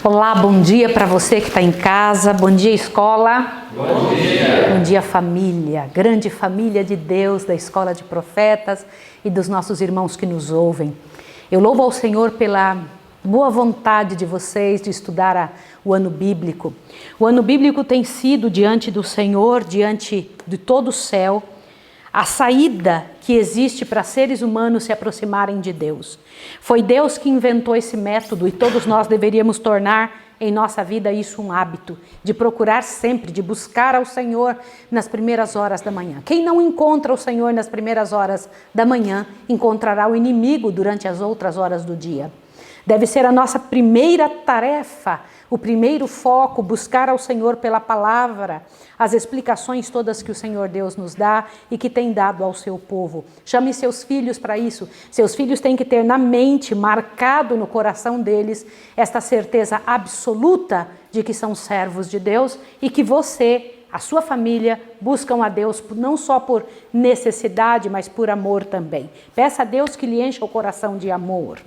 Olá, bom dia para você que está em casa, bom dia escola, bom dia. Bom dia família, grande família de Deus da Escola de Profetas e dos nossos irmãos que nos ouvem. Eu louvo ao Senhor pela boa vontade de vocês de estudar o ano bíblico. O ano bíblico tem sido diante do Senhor, diante de todo o céu, a saída que existe para seres humanos se aproximarem de Deus. Foi Deus que inventou esse método e todos nós deveríamos tornar em nossa vida isso um hábito, de procurar sempre, de buscar ao Senhor nas primeiras horas da manhã. Quem não encontra o Senhor nas primeiras horas da manhã, encontrará o inimigo durante as outras horas do dia. Deve ser a nossa primeira tarefa, o primeiro foco, buscar ao Senhor pela palavra, as explicações todas que o Senhor Deus nos dá e que tem dado ao seu povo. Chame seus filhos para isso. Seus filhos têm que ter na mente, marcado no coração deles, esta certeza absoluta de que são servos de Deus e que você, a sua família, buscam a Deus não só por necessidade, mas por amor também. Peça a Deus que lhe encha o coração de amor.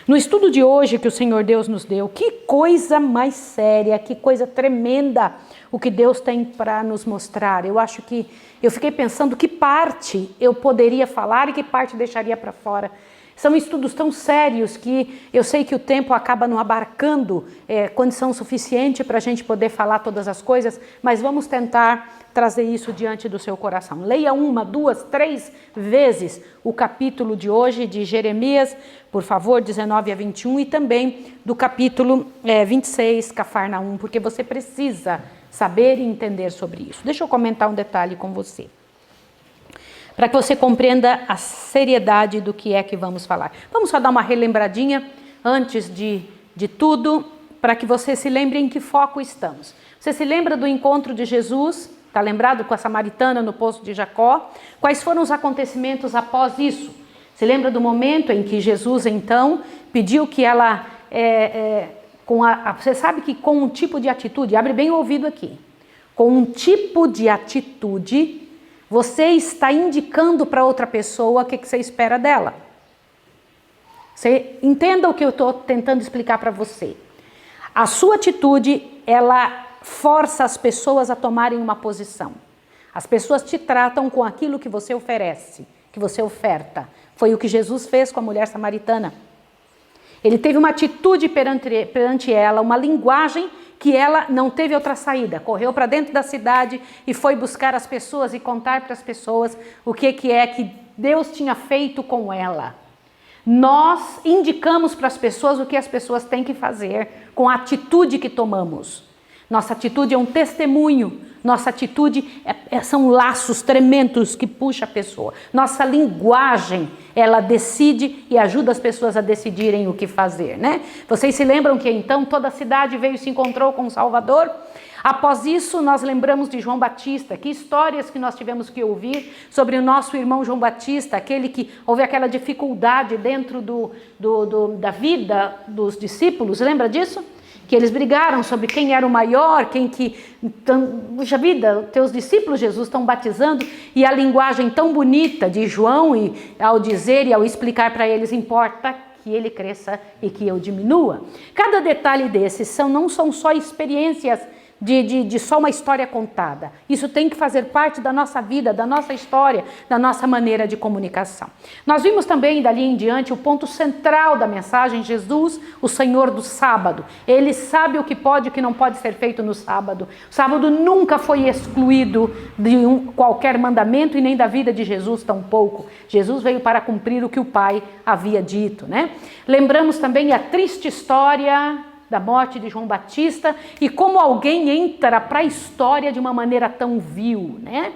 No estudo de hoje que o Senhor Deus nos deu, que coisa mais séria, que coisa tremenda o que Deus tem para nos mostrar. Eu fiquei pensando que parte eu poderia falar e que parte deixaria para fora. São estudos tão sérios que eu sei que o tempo acaba não abarcando condição suficiente para a gente poder falar todas as coisas, mas vamos tentar trazer isso diante do seu coração. Leia 1, 2, 3 vezes o capítulo de hoje de Jeremias, por favor, 19 a 21, e também do capítulo 26, Cafarnaum, porque você precisa saber e entender sobre isso. Deixa eu comentar um detalhe com você, para que você compreenda a seriedade do que é que vamos falar. Vamos só dar uma relembradinha antes de tudo, para que você se lembre em que foco estamos. Você se lembra do encontro de Jesus? Está lembrado com a samaritana no poço de Jacó? Quais foram os acontecimentos após isso? Se lembra do momento em que Jesus, então, pediu que ela... você sabe que com um tipo de atitude, abre bem o ouvido aqui, com um tipo de atitude, você está indicando para outra pessoa o que você espera dela. Você entenda o que eu estou tentando explicar para você. A sua atitude, ela força as pessoas a tomarem uma posição. As pessoas te tratam com aquilo que você oferece, que você oferta. Foi o que Jesus fez com a mulher samaritana. Ele teve uma atitude perante ela, uma linguagem que ela não teve outra saída. Correu para dentro da cidade e foi buscar as pessoas e contar para as pessoas o que é que Deus tinha feito com ela. Nós indicamos para as pessoas o que as pessoas têm que fazer com a atitude que tomamos. Nossa atitude é um testemunho. Nossa atitude são laços tremendos que puxa a pessoa. Nossa linguagem, ela decide e ajuda as pessoas a decidirem o que fazer, né? Vocês se lembram que então toda a cidade veio e se encontrou com o Salvador? Após isso, nós lembramos de João Batista. Que histórias que nós tivemos que ouvir sobre o nosso irmão João Batista, aquele que houve aquela dificuldade dentro da vida dos discípulos. Lembra disso? Que eles brigaram sobre quem era o maior, puxa vida, teus discípulos, Jesus, estão batizando, e a linguagem tão bonita de João, e ao dizer e ao explicar para eles, importa que ele cresça e que eu diminua. Cada detalhe desses não são só experiências de só uma história contada. Isso tem que fazer parte da nossa vida, da nossa história, da nossa maneira de comunicação. Nós vimos também, dali em diante, o ponto central da mensagem, Jesus, o Senhor do sábado. Ele sabe o que pode e o que não pode ser feito no sábado. O sábado nunca foi excluído de qualquer mandamento e nem da vida de Jesus tampouco. Jesus veio para cumprir o que o Pai havia dito, né? Lembramos também a triste história da morte de João Batista e como alguém entra para a história de uma maneira tão vil, né?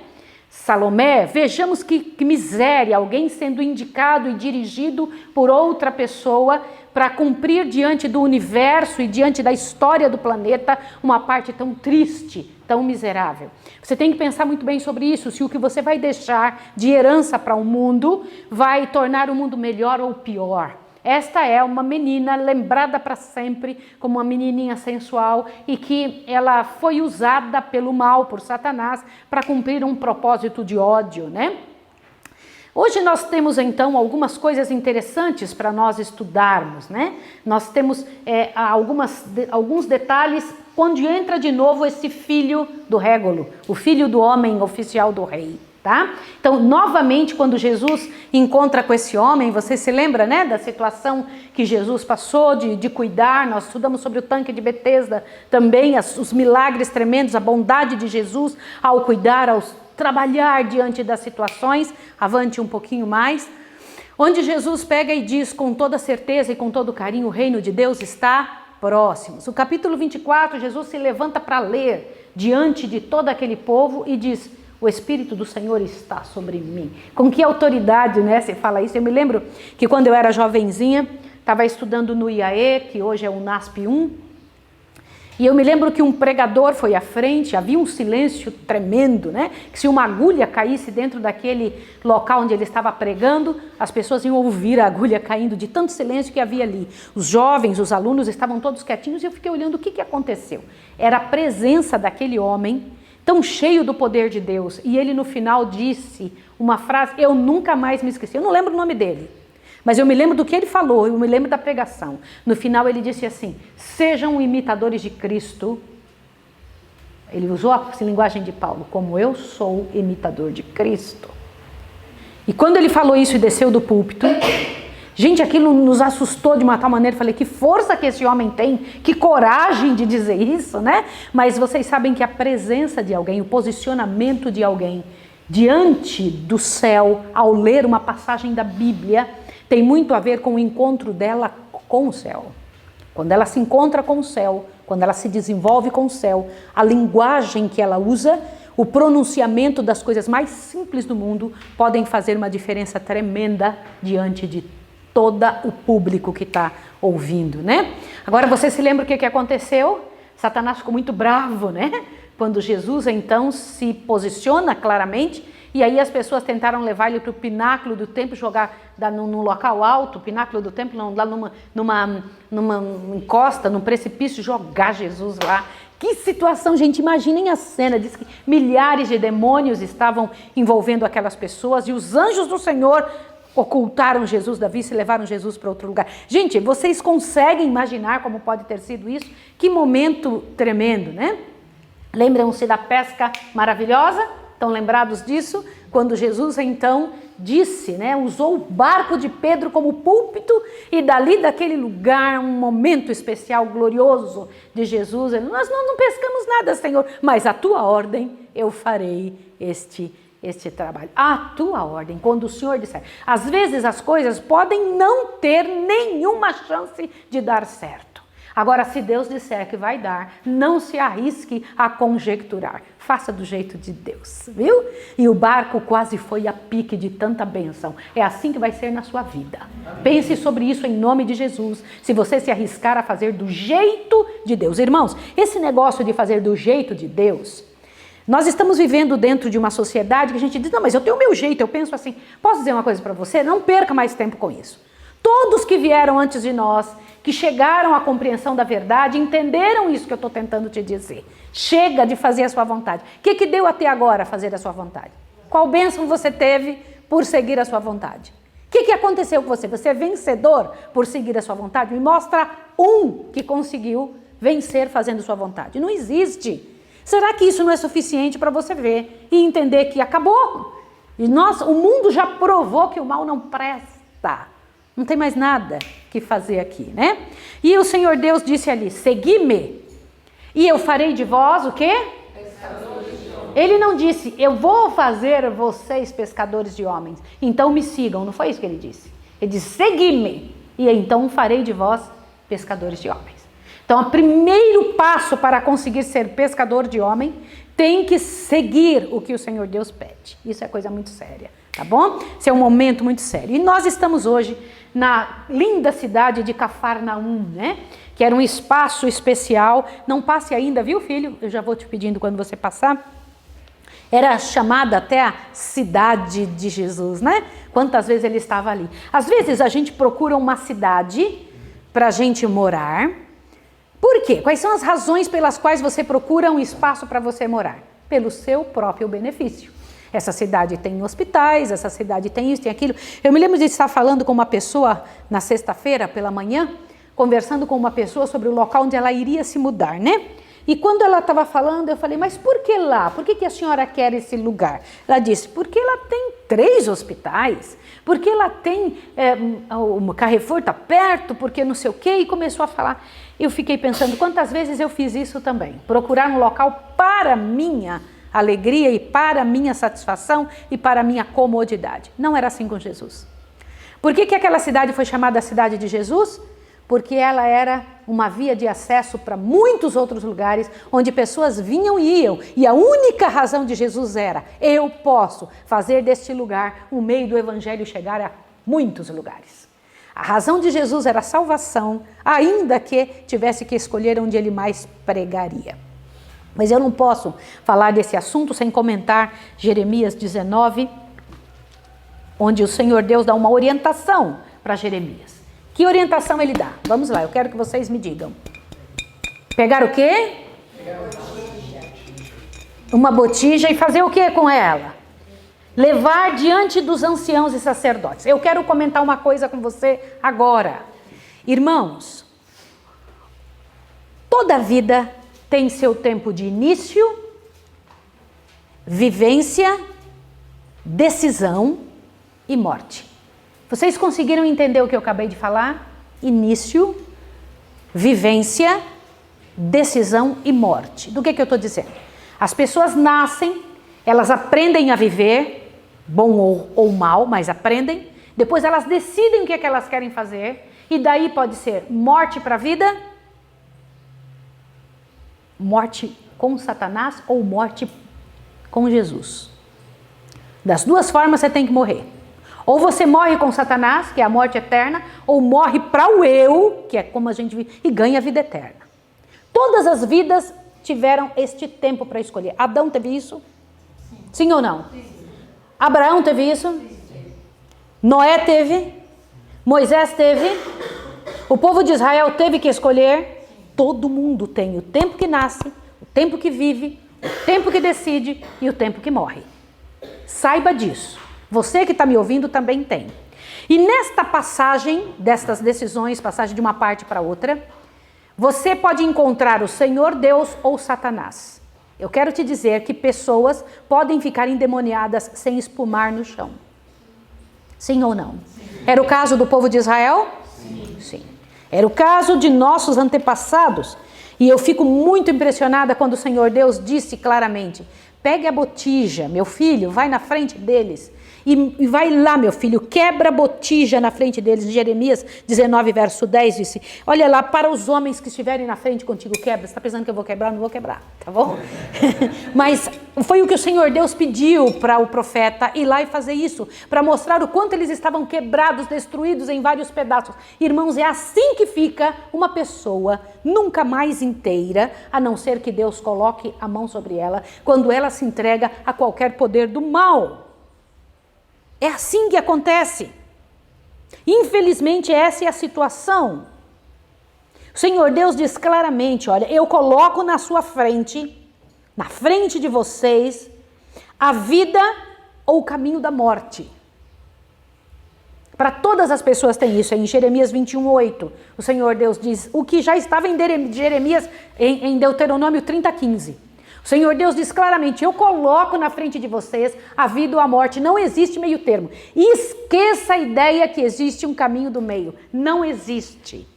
Salomé, vejamos que miséria, alguém sendo indicado e dirigido por outra pessoa para cumprir diante do universo e diante da história do planeta uma parte tão triste, tão miserável. Você tem que pensar muito bem sobre isso, se o que você vai deixar de herança para o mundo vai tornar o mundo melhor ou pior. Esta é uma menina lembrada para sempre como uma menininha sensual e que ela foi usada pelo mal, por Satanás, para cumprir um propósito de ódio, né? Hoje nós temos então algumas coisas interessantes para nós estudarmos, né? Nós temos alguns detalhes quando entra de novo esse filho do Régolo, o filho do homem oficial do rei, tá? Então, novamente, quando Jesus encontra com esse homem, você se lembra, né, da situação que Jesus passou de cuidar, nós estudamos sobre o tanque de Betesda também, os milagres tremendos, a bondade de Jesus ao cuidar, ao trabalhar diante das situações, avante um pouquinho mais, onde Jesus pega e diz com toda certeza e com todo carinho, o reino de Deus está próximo. No capítulo 24, Jesus se levanta para ler diante de todo aquele povo e diz, o Espírito do Senhor está sobre mim. Com que autoridade, né, você fala isso? Eu me lembro que quando eu era jovenzinha, estava estudando no IAE, que hoje é o NASP 1, e eu me lembro que um pregador foi à frente, havia um silêncio tremendo, né? Que se uma agulha caísse dentro daquele local onde ele estava pregando, as pessoas iam ouvir a agulha caindo de tanto silêncio que havia ali. Os jovens, os alunos estavam todos quietinhos e eu fiquei olhando o que aconteceu. Era a presença daquele homem tão cheio do poder de Deus. E ele no final disse uma frase, eu nunca mais me esqueci, eu não lembro o nome dele. Mas eu me lembro do que ele falou, eu me lembro da pregação. No final ele disse assim, sejam imitadores de Cristo. Ele usou a linguagem de Paulo, como eu sou imitador de Cristo. E quando ele falou isso e desceu do púlpito, gente, aquilo nos assustou de uma tal maneira. Falei, que força que esse homem tem, que coragem de dizer isso, né? Mas vocês sabem que a presença de alguém, o posicionamento de alguém diante do céu, ao ler uma passagem da Bíblia, tem muito a ver com o encontro dela com o céu. Quando ela se encontra com o céu, quando ela se desenvolve com o céu, a linguagem que ela usa, o pronunciamento das coisas mais simples do mundo podem fazer uma diferença tremenda diante de todo o público que está ouvindo, né? Agora você se lembra o que aconteceu? Satanás ficou muito bravo, né? Quando Jesus então se posiciona claramente, e aí as pessoas tentaram levar ele para o pináculo do templo, jogar num local alto, o pináculo do templo, lá numa encosta, num precipício, jogar Jesus lá. Que situação, gente, imaginem a cena, diz que milhares de demônios estavam envolvendo aquelas pessoas e os anjos do Senhor ocultaram Jesus da vista e levaram Jesus para outro lugar. Gente, vocês conseguem imaginar como pode ter sido isso? Que momento tremendo, né? Lembram-se da pesca maravilhosa? Estão lembrados disso? Quando Jesus então disse, né, usou o barco de Pedro como púlpito e dali daquele lugar, um momento especial, glorioso de Jesus, ele, nós não pescamos nada, Senhor, mas a tua ordem eu farei este trabalho. A tua ordem, quando o Senhor disser. Às vezes as coisas podem não ter nenhuma chance de dar certo. Agora, se Deus disser que vai dar, não se arrisque a conjecturar. Faça do jeito de Deus, viu? E o barco quase foi a pique de tanta bênção. É assim que vai ser na sua vida. Pense sobre isso em nome de Jesus. Se você se arriscar a fazer do jeito de Deus. Irmãos, esse negócio de fazer do jeito de Deus, nós estamos vivendo dentro de uma sociedade que a gente diz, não, mas eu tenho o meu jeito, eu penso assim. Posso dizer uma coisa para você? Não perca mais tempo com isso. Todos que vieram antes de nós, que chegaram à compreensão da verdade, entenderam isso que eu estou tentando te dizer. Chega de fazer a sua vontade. O que deu até agora fazer a sua vontade? Qual bênção você teve por seguir a sua vontade? O que aconteceu com você? Você é vencedor por seguir a sua vontade? Me mostra um que conseguiu vencer fazendo sua vontade. Não existe. Será que isso não é suficiente para você ver e entender que acabou? E o mundo já provou que o mal não presta. Não tem mais nada que fazer aqui, né? E o Senhor Deus disse ali, segui-me, e eu farei de vós o quê? Pescadores de homens. Ele não disse, eu vou fazer vocês pescadores de homens, então me sigam, não foi isso que ele disse. Ele disse, segui-me, e então farei de vós pescadores de homens. Então, o primeiro passo para conseguir ser pescador de homem, tem que seguir o que o Senhor Deus pede. Isso é coisa muito séria, tá bom? Isso é um momento muito sério. E nós estamos hoje na linda cidade de Cafarnaum, né? Que era um espaço especial. Não passe ainda, viu, filho? Eu já vou te pedindo quando você passar. Era chamada até a cidade de Jesus, né? Quantas vezes ele estava ali. Às vezes a gente procura uma cidade para a gente morar. Por quê? Quais são as razões pelas quais você procura um espaço para você morar? Pelo seu próprio benefício. essa cidade tem hospitais, essa cidade tem isso, tem aquilo. Eu me lembro de estar falando com uma pessoa na sexta-feira pela manhã, conversando com uma pessoa sobre o local onde ela iria se mudar, né? E quando ela estava falando, eu falei, mas por que lá? Por que a senhora quer esse lugar? Ela disse, porque ela tem 3 hospitais, porque ela tem, o Carrefour está perto, porque não sei o quê, e começou a falar. Eu fiquei pensando, quantas vezes eu fiz isso também? Procurar um local para minha alegria e para minha satisfação e para minha comodidade. Não era assim com Jesus. Por que aquela cidade foi chamada a cidade de Jesus? Porque ela era uma via de acesso para muitos outros lugares, onde pessoas vinham e iam, e a única razão de Jesus era, eu posso fazer deste lugar um meio do evangelho chegar a muitos lugares. A razão de Jesus era a salvação, ainda que tivesse que escolher onde ele mais pregaria. Mas eu não posso falar desse assunto sem comentar Jeremias 19, onde o Senhor Deus dá uma orientação para Jeremias. Que orientação ele dá? Vamos lá, eu quero que vocês me digam. Pegar o quê? Uma botija e fazer o que com ela? Levar diante dos anciãos e sacerdotes. Eu quero comentar uma coisa com você agora. Irmãos, toda vida tem seu tempo de início, vivência, decisão e morte. Vocês conseguiram entender o que eu acabei de falar? Início, vivência, decisão e morte. Do que eu estou dizendo? As pessoas nascem, elas aprendem a viver, bom ou mal, mas aprendem. Depois elas decidem o que elas querem fazer. E daí pode ser morte para a vida, morte com Satanás ou morte com Jesus. Das duas formas você tem que morrer. Ou você morre com Satanás, que é a morte eterna, ou morre para o eu, que é como a gente vive, e ganha a vida eterna. Todas as vidas tiveram este tempo para escolher. Adão teve isso? Sim ou não? Abraão teve isso? Noé teve? Moisés teve? O povo de Israel teve que escolher? Todo mundo tem o tempo que nasce, o tempo que vive, o tempo que decide e o tempo que morre. Saiba disso. Você que está me ouvindo também tem. E nesta passagem, destas decisões, passagem de uma parte para outra, você pode encontrar o Senhor Deus ou Satanás. Eu quero te dizer que pessoas podem ficar endemoniadas sem espumar no chão. Sim ou não? Sim. Era o caso do povo de Israel? Sim. Sim. Era o caso de nossos antepassados. E eu fico muito impressionada quando o Senhor Deus disse claramente, pegue a botija, meu filho, vai na frente deles. E vai lá, meu filho, quebra a botija na frente deles. Jeremias 19, verso 10, disse, olha lá, para os homens que estiverem na frente contigo, quebra. Você está pensando que eu vou quebrar? Não vou quebrar, tá bom? Mas foi o que o Senhor Deus pediu para o profeta ir lá e fazer isso, para mostrar o quanto eles estavam quebrados, destruídos em vários pedaços. Irmãos, é assim que fica uma pessoa nunca mais inteira, a não ser que Deus coloque a mão sobre ela, quando ela se entrega a qualquer poder do mal. É assim que acontece. Infelizmente, essa é a situação. O Senhor Deus diz claramente, olha, eu coloco na sua frente, na frente de vocês, a vida ou o caminho da morte. Para todas as pessoas tem isso, em Jeremias 21, 8. O Senhor Deus diz, o que já estava em Jeremias, em Deuteronômio 30, 15. O Senhor Deus diz claramente, eu coloco na frente de vocês a vida ou a morte, não existe meio termo. E esqueça a ideia que existe um caminho do meio, não existe.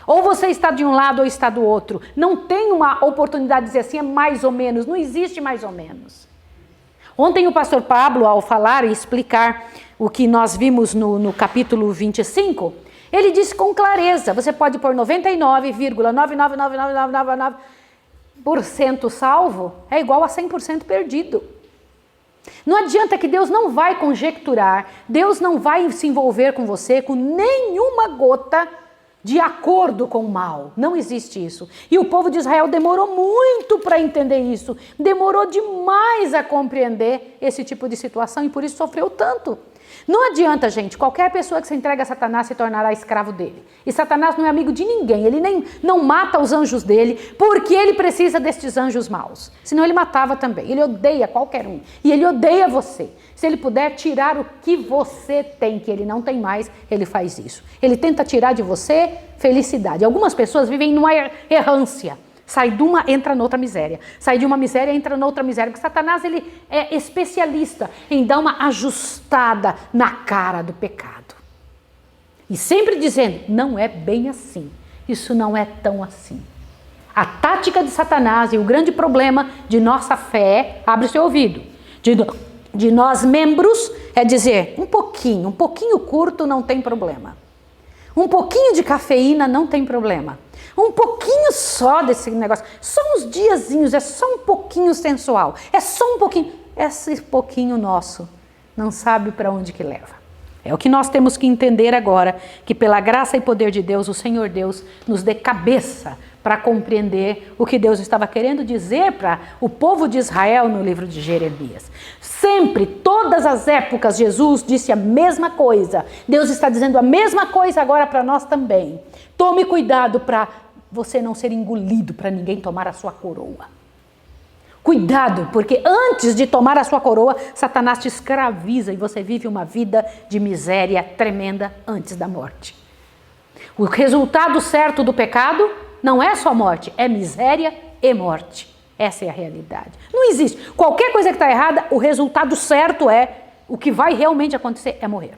Ou você está de um lado ou está do outro, não tem uma oportunidade de dizer assim, é mais ou menos, não existe mais ou menos. Ontem o pastor Pablo, ao falar e explicar o que nós vimos no capítulo 25, ele disse com clareza, você pode pôr 99,9999999% salvo é igual a 100% perdido. Não adianta que Deus não vai conjecturar, Deus não vai se envolver com você com nenhuma gota de acordo com o mal. Não existe isso. E o povo de Israel demorou muito para entender isso, demorou demais a compreender esse tipo de situação e por isso sofreu tanto. Não adianta, gente, qualquer pessoa que se entrega a Satanás se tornará escravo dele. E Satanás não é amigo de ninguém, ele nem não mata os anjos dele, porque ele precisa destes anjos maus. Senão ele matava também, ele odeia qualquer um. E ele odeia você. Se ele puder tirar o que você tem, que ele não tem mais, ele faz isso. Ele tenta tirar de você felicidade. Algumas pessoas vivem numa errância. Sai de uma, entra noutra miséria. Sai de uma miséria, entra noutra miséria. Porque Satanás, ele é especialista em dar uma ajustada na cara do pecado. E sempre dizendo, não é bem assim. Isso não é tão assim. A tática de Satanás e o grande problema de nossa fé, abre o seu ouvido, de nós membros, é dizer, um pouquinho curto não tem problema. Um pouquinho de cafeína não tem problema. Um pouquinho só desse negócio, só uns diazinhos, é só um pouquinho sensual, é só um pouquinho. Esse pouquinho nosso não sabe para onde que leva. É o que nós temos que entender agora, que pela graça e poder de Deus, o Senhor Deus nos dê cabeça para compreender o que Deus estava querendo dizer para o povo de Israel no livro de Jeremias. Sempre, todas as épocas, Jesus disse a mesma coisa. Deus está dizendo a mesma coisa agora para nós também. Tome cuidado para você não ser engolido, para ninguém tomar a sua coroa. Cuidado, porque antes de tomar a sua coroa, Satanás te escraviza e você vive uma vida de miséria tremenda antes da morte. O resultado certo do pecado não é só morte, é miséria e morte. Essa é a realidade. Não existe. Qualquer coisa que está errada, o resultado certo o que vai realmente acontecer é morrer.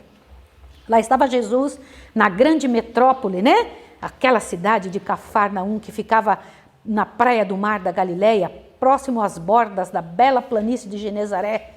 Lá estava Jesus, na grande metrópole, né? Aquela cidade de Cafarnaum que ficava na praia do mar da Galileia, próximo às bordas da bela planície de Genezaré.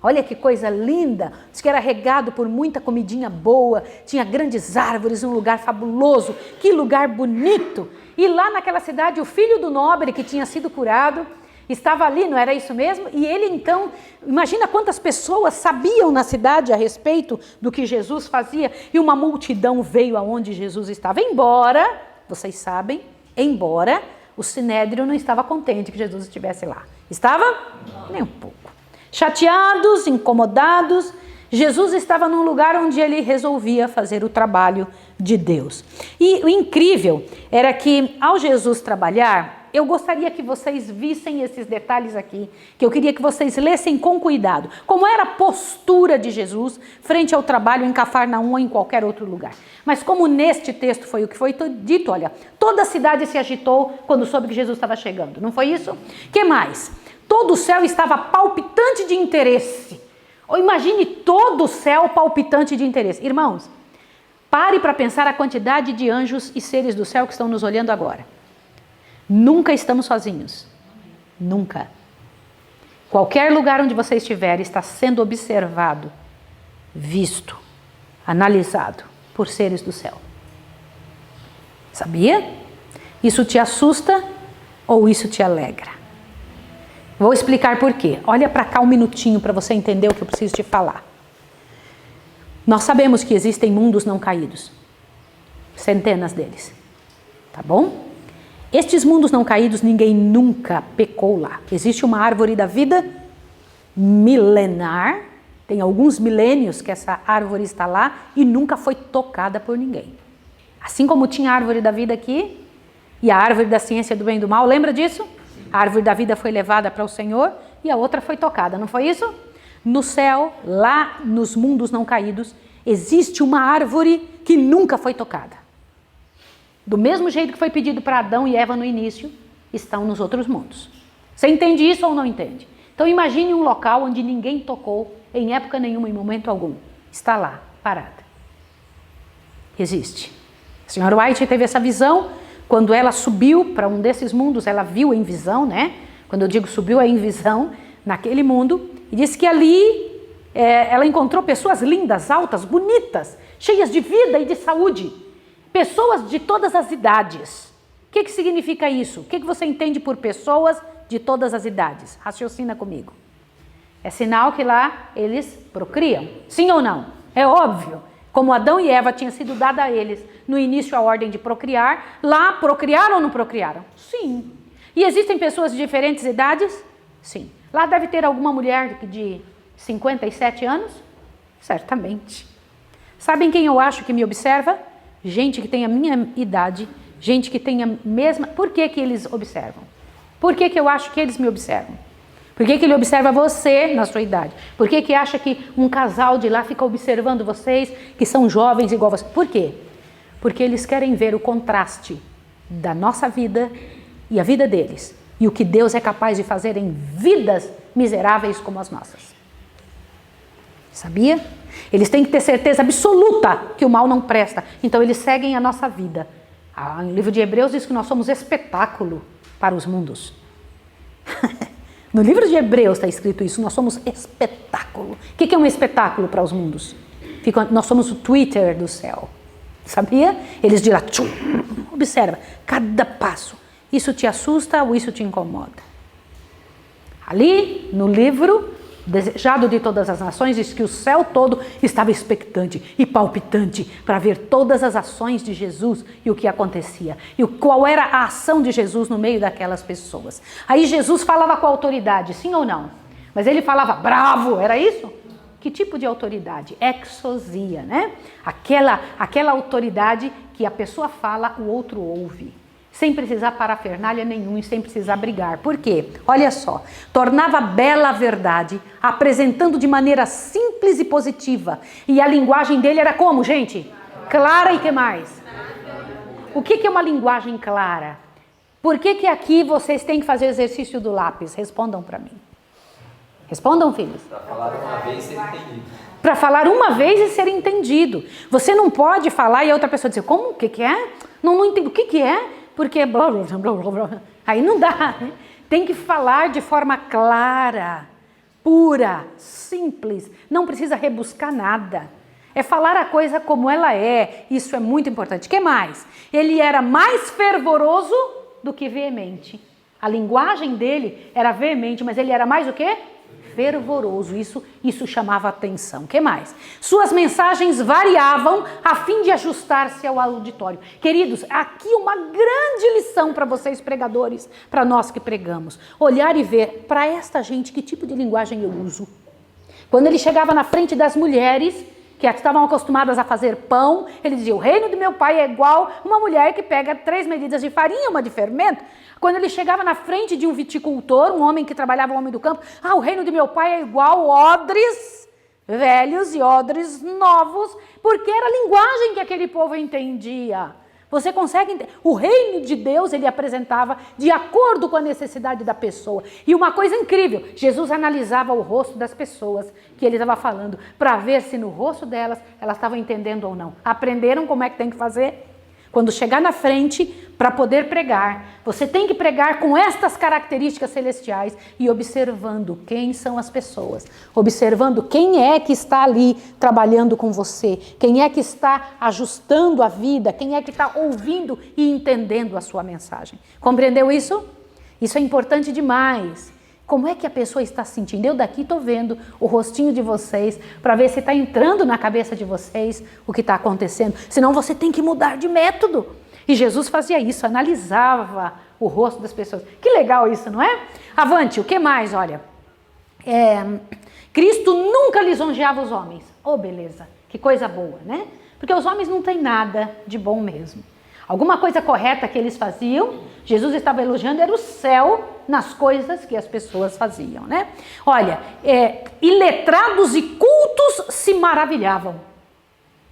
Olha que coisa linda, diz que era regado por muita comidinha boa, tinha grandes árvores, um lugar fabuloso, que lugar bonito. E lá naquela cidade, o filho do nobre que tinha sido curado, estava ali, não era isso mesmo? E ele então, imagina quantas pessoas sabiam na cidade a respeito do que Jesus fazia, e uma multidão veio aonde Jesus estava, embora, vocês sabem, embora o Sinédrio não estava contente que Jesus estivesse lá. Estava? Nem um pouco. Chateados, incomodados, Jesus estava num lugar onde ele resolvia fazer o trabalho de Deus. E o incrível era que, ao Jesus trabalhar, eu gostaria que vocês vissem esses detalhes aqui, que eu queria que vocês lessem com cuidado. Como era a postura de Jesus frente ao trabalho em Cafarnaum ou em qualquer outro lugar. Mas como neste texto foi o que foi dito, olha, toda a cidade se agitou quando soube que Jesus estava chegando. Não foi isso? Que mais? Todo o céu estava palpitante de interesse. Ou imagine todo o céu palpitante de interesse. Irmãos, pare para pensar a quantidade de anjos e seres do céu que estão nos olhando agora. Nunca estamos sozinhos. Nunca. Qualquer lugar onde você estiver está sendo observado, visto, analisado por seres do céu. Sabia? Isso te assusta ou isso te alegra? Vou explicar por quê. Olha para cá um minutinho para você entender o que eu preciso te falar. Nós sabemos que existem mundos não caídos. Centenas deles. Tá bom? Estes mundos não caídos, ninguém nunca pecou lá. Existe uma árvore da vida milenar. Tem alguns milênios que essa árvore está lá e nunca foi tocada por ninguém. Assim como tinha a árvore da vida aqui e a árvore da ciência do bem e do mal. Lembra disso? A árvore da vida foi levada para o Senhor e a outra foi tocada, não foi isso? No céu, lá nos mundos não caídos, existe uma árvore que nunca foi tocada. Do mesmo jeito que foi pedido para Adão e Eva no início, estão nos outros mundos. Você entende isso ou não entende? Então imagine um local onde ninguém tocou em época nenhuma, em momento algum. Está lá, parada. Existe. A senhora White teve essa visão. Quando ela subiu para um desses mundos, ela viu em visão, né? Quando eu digo subiu, é em visão, naquele mundo. E disse que ali ela encontrou pessoas lindas, altas, bonitas, cheias de vida e de saúde. Pessoas de todas as idades. O que significa isso? O que você entende por pessoas de todas as idades? Raciocina comigo. É sinal que lá eles procriam. Sim ou não? É óbvio. Como Adão e Eva tinha sido dada a eles no início a ordem de procriar, lá procriaram ou não procriaram? Sim. E existem pessoas de diferentes idades? Sim. Lá deve ter alguma mulher de 57 anos? Certamente. Sabem quem eu acho que me observa? Gente que tem a minha idade, gente que tem a mesma... Por que que eles observam? Por que que eu acho que eles me observam? Por que que ele observa você na sua idade? Por que que acha que um casal de lá fica observando vocês que são jovens igual você? Por quê? Porque eles querem ver o contraste da nossa vida e a vida deles. E o que Deus é capaz de fazer em vidas miseráveis como as nossas. Sabia? Eles têm que ter certeza absoluta que o mal não presta. Então eles seguem a nossa vida. No livro de Hebreus diz que nós somos espetáculo para os mundos. No livro de Hebreus está escrito isso, nós somos espetáculo. O que é um espetáculo para os mundos? Nós somos o Twitter do céu. Sabia? Eles dirão, observa, cada passo. Isso te assusta ou isso te incomoda? Ali, no livro, Desejado de Todas as Nações, diz que o céu todo estava expectante e palpitante para ver todas as ações de Jesus e o que acontecia. E qual era a ação de Jesus no meio daquelas pessoas. Aí Jesus falava com autoridade, sim ou não? Mas ele falava bravo, era isso? Que tipo de autoridade? Exousia, né? Aquela autoridade que a pessoa fala, o outro ouve. Sem precisar parafernália nenhum e sem precisar brigar. Por quê? Olha só. Tornava bela a verdade, apresentando de maneira simples e positiva. E a linguagem dele era como, gente? Clara e que mais? O que é uma linguagem clara? Por que aqui vocês têm que fazer exercício do lápis? Respondam para mim. Respondam, filhos. Para falar uma vez e ser entendido. Para falar uma vez e ser entendido. Você não pode falar e a outra pessoa dizer, como? O que é? Não entendo. O que é? Porque blá, blá, blá, blá, blá. Aí não dá, né? Tem que falar de forma clara, pura, simples. Não precisa rebuscar nada. É falar a coisa como ela é. Isso é muito importante. O que mais? Ele era mais fervoroso do que veemente. A linguagem dele era veemente, mas ele era mais o quê? Fervoroso, isso chamava atenção. O que mais? Suas mensagens variavam a fim de ajustar-se ao auditório. Queridos, aqui uma grande lição para vocês pregadores, para nós que pregamos. Olhar e ver, para esta gente, que tipo de linguagem eu uso. Quando ele chegava na frente das mulheres, que estavam acostumadas a fazer pão, ele dizia, o reino do meu pai é igual uma mulher que pega 3 medidas de farinha, uma de fermento. Quando ele chegava na frente de um viticultor, um homem que trabalhava, um homem do campo, o reino do meu pai é igual odres velhos e odres novos, porque era a linguagem que aquele povo entendia. Você consegue entender? O reino de Deus ele apresentava de acordo com a necessidade da pessoa. E uma coisa incrível, Jesus analisava o rosto das pessoas que ele estava falando, para ver se no rosto delas, elas estavam entendendo ou não. Aprenderam como é que tem que fazer? Quando chegar na frente, para poder pregar, você tem que pregar com estas características celestiais e observando quem são as pessoas, observando quem é que está ali trabalhando com você, quem é que está ajustando a vida, quem é que está ouvindo e entendendo a sua mensagem. Compreendeu isso? Isso é importante demais. Como é que a pessoa está se sentindo? Eu daqui estou vendo o rostinho de vocês para ver se está entrando na cabeça de vocês o que está acontecendo. Senão você tem que mudar de método. E Jesus fazia isso, analisava o rosto das pessoas. Que legal isso, não é? Avante, o que mais? Olha, Cristo nunca lisonjeava os homens. Oh, beleza, que coisa boa, né? Porque os homens não têm nada de bom mesmo. Alguma coisa correta que eles faziam, Jesus estava elogiando, era o céu nas coisas que as pessoas faziam, né? Olha, iletrados e cultos se maravilhavam.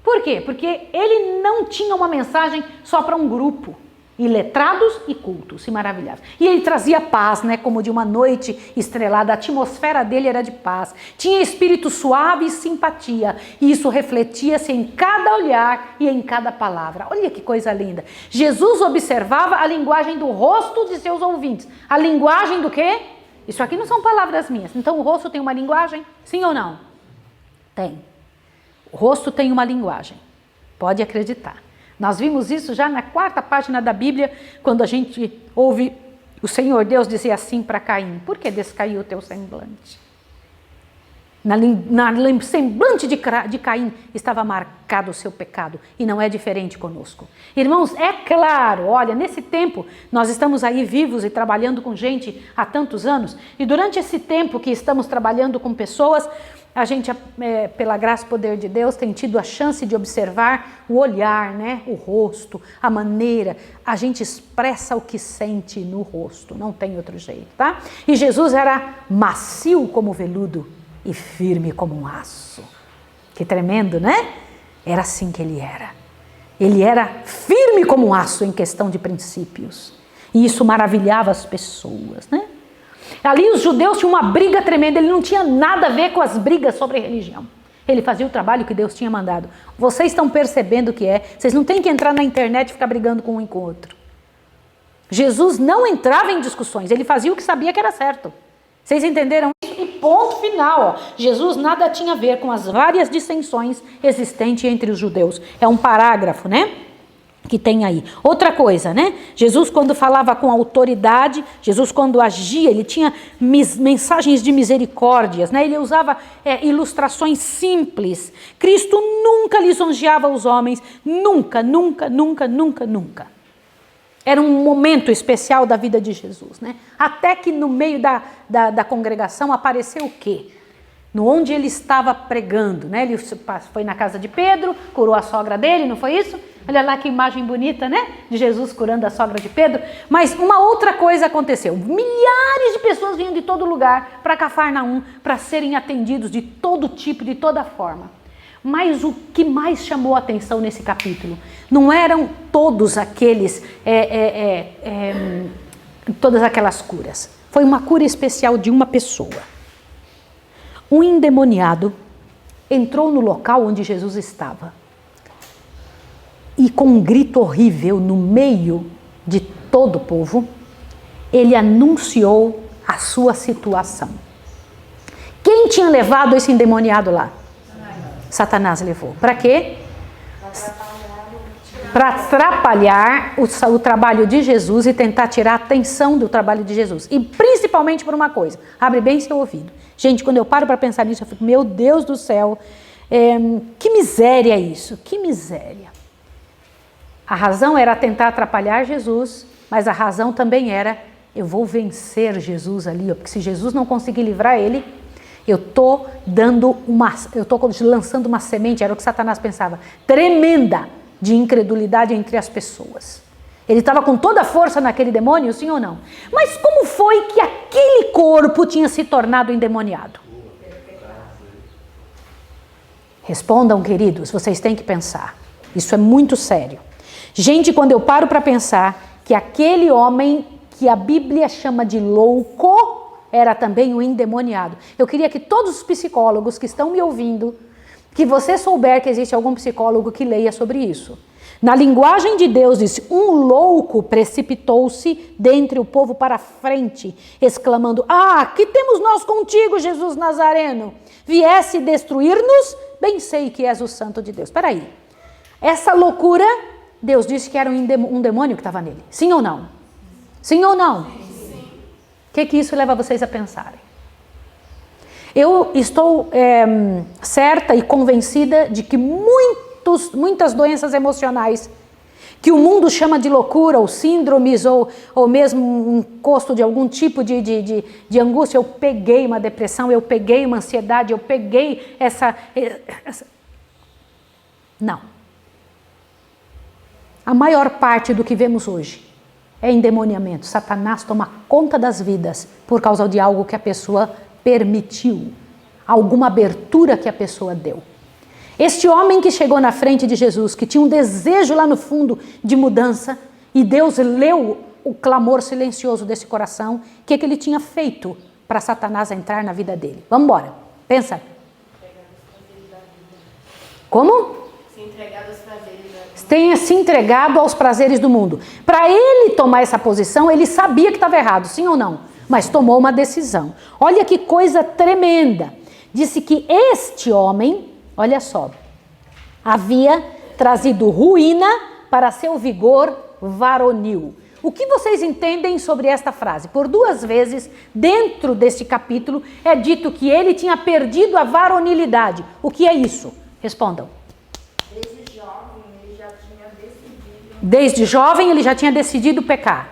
Por quê? Porque ele não tinha uma mensagem só para um grupo. Iletrados e cultos se maravilhavam. E ele trazia paz, né? Como de uma noite estrelada, a atmosfera dele era de paz. Tinha espírito suave e simpatia. E isso refletia-se em cada olhar e em cada palavra. Olha que coisa linda. Jesus observava a linguagem do rosto de seus ouvintes. A linguagem do quê? Isso aqui não são palavras minhas. Então o rosto tem uma linguagem? Sim ou não? Tem. O rosto tem uma linguagem. Pode acreditar. Nós vimos isso já na 4ª página da Bíblia, quando a gente ouve o Senhor Deus dizer assim para Caim, por que descaiu o teu semblante? Na semblante de Caim estava marcado o seu pecado, e não é diferente conosco. Irmãos, é claro, olha, nesse tempo nós estamos aí vivos e trabalhando com gente há tantos anos, e durante esse tempo que estamos trabalhando com pessoas, a gente, pela graça e poder de Deus, tem tido a chance de observar o olhar, né? O rosto, a maneira, a gente expressa o que sente no rosto, não tem outro jeito, tá? E Jesus era macio como veludo e firme como um aço. Que tremendo, né? Era assim que ele era. Ele era firme como um aço em questão de princípios. E isso maravilhava as pessoas, né? Ali os judeus tinham uma briga tremenda, ele não tinha nada a ver com as brigas sobre religião. Ele fazia o trabalho que Deus tinha mandado. Vocês estão percebendo o que é? Vocês não têm que entrar na internet e ficar brigando com um e com o outro. Jesus não entrava em discussões, ele fazia o que sabia que era certo. Vocês entenderam isso? E ponto final. Ó. Jesus nada tinha a ver com as várias dissensões existentes entre os judeus. É um parágrafo, né? Que tem aí. Outra coisa, né? Jesus quando falava com autoridade, Jesus quando agia, ele tinha mensagens de misericórdias, né? Ele usava ilustrações simples. Cristo nunca lisonjeava os homens, nunca, nunca, nunca, nunca, nunca. Era um momento especial da vida de Jesus, né? Até que no meio da congregação apareceu o quê? No onde ele estava pregando, né? Ele foi na casa de Pedro, curou a sogra dele, não foi isso? Olha lá que imagem bonita, né? De Jesus curando a sogra de Pedro. Mas uma outra coisa aconteceu. Milhares de pessoas vinham de todo lugar para Cafarnaum, para serem atendidos de todo tipo, de toda forma. Mas o que mais chamou a atenção nesse capítulo não eram todos aqueles, todas aquelas curas. Foi uma cura especial de uma pessoa. Um endemoniado entrou no local onde Jesus estava e com um grito horrível no meio de todo o povo, ele anunciou a sua situação. Quem tinha levado esse endemoniado lá? Satanás levou. Para quê? Para atrapalhar o trabalho de Jesus e tentar tirar a atenção do trabalho de Jesus. E principalmente por uma coisa. Abre bem seu ouvido. Gente, quando eu paro para pensar nisso, eu fico, meu Deus do céu, que miséria isso, que miséria. A razão era tentar atrapalhar Jesus, mas a razão também era, eu vou vencer Jesus ali, porque se Jesus não conseguir livrar ele, eu estou lançando uma semente, era o que Satanás pensava, tremenda de incredulidade entre as pessoas. Ele estava com toda a força naquele demônio, sim ou não? Mas como foi que aquele corpo tinha se tornado endemoniado? Respondam, queridos, vocês têm que pensar. Isso é muito sério. Gente, quando eu paro para pensar que aquele homem que a Bíblia chama de louco, era também um endemoniado. Eu queria que todos os psicólogos que estão me ouvindo, que você souber que existe algum psicólogo que leia sobre isso. Na linguagem de Deus diz, um louco precipitou-se dentre o povo para frente, exclamando, que temos nós contigo, Jesus Nazareno? Viesse destruir-nos? Bem sei que és o santo de Deus. Espera aí. Essa loucura, Deus disse que era um demônio que estava nele. Sim ou não? Sim ou não? O que isso leva vocês a pensarem? Eu estou certa e convencida de que muitas doenças emocionais que o mundo chama de loucura, ou síndromes, ou mesmo um encosto de algum tipo de angústia, eu peguei uma depressão, eu peguei uma ansiedade, eu peguei essa... Não. A maior parte do que vemos hoje é endemoniamento. Satanás toma conta das vidas por causa de algo que a pessoa permitiu, alguma abertura que a pessoa deu. Este homem que chegou na frente de Jesus, que tinha um desejo lá no fundo de mudança, e Deus leu o clamor silencioso desse coração, o que ele tinha feito para Satanás entrar na vida dele? Vamos embora, pensa. Como? Se entregado aos prazeres da vida. Tenha se entregado aos prazeres do mundo. Para ele tomar essa posição, ele sabia que estava errado, sim ou não? Mas tomou uma decisão. Olha que coisa tremenda. Disse que este homem, olha só, havia trazido ruína para seu vigor varonil. O que vocês entendem sobre esta frase? Por 2 vezes, dentro deste capítulo, é dito que ele tinha perdido a varonilidade. O que é isso? Respondam. Desde jovem ele já tinha decidido. Desde jovem ele já tinha decidido pecar.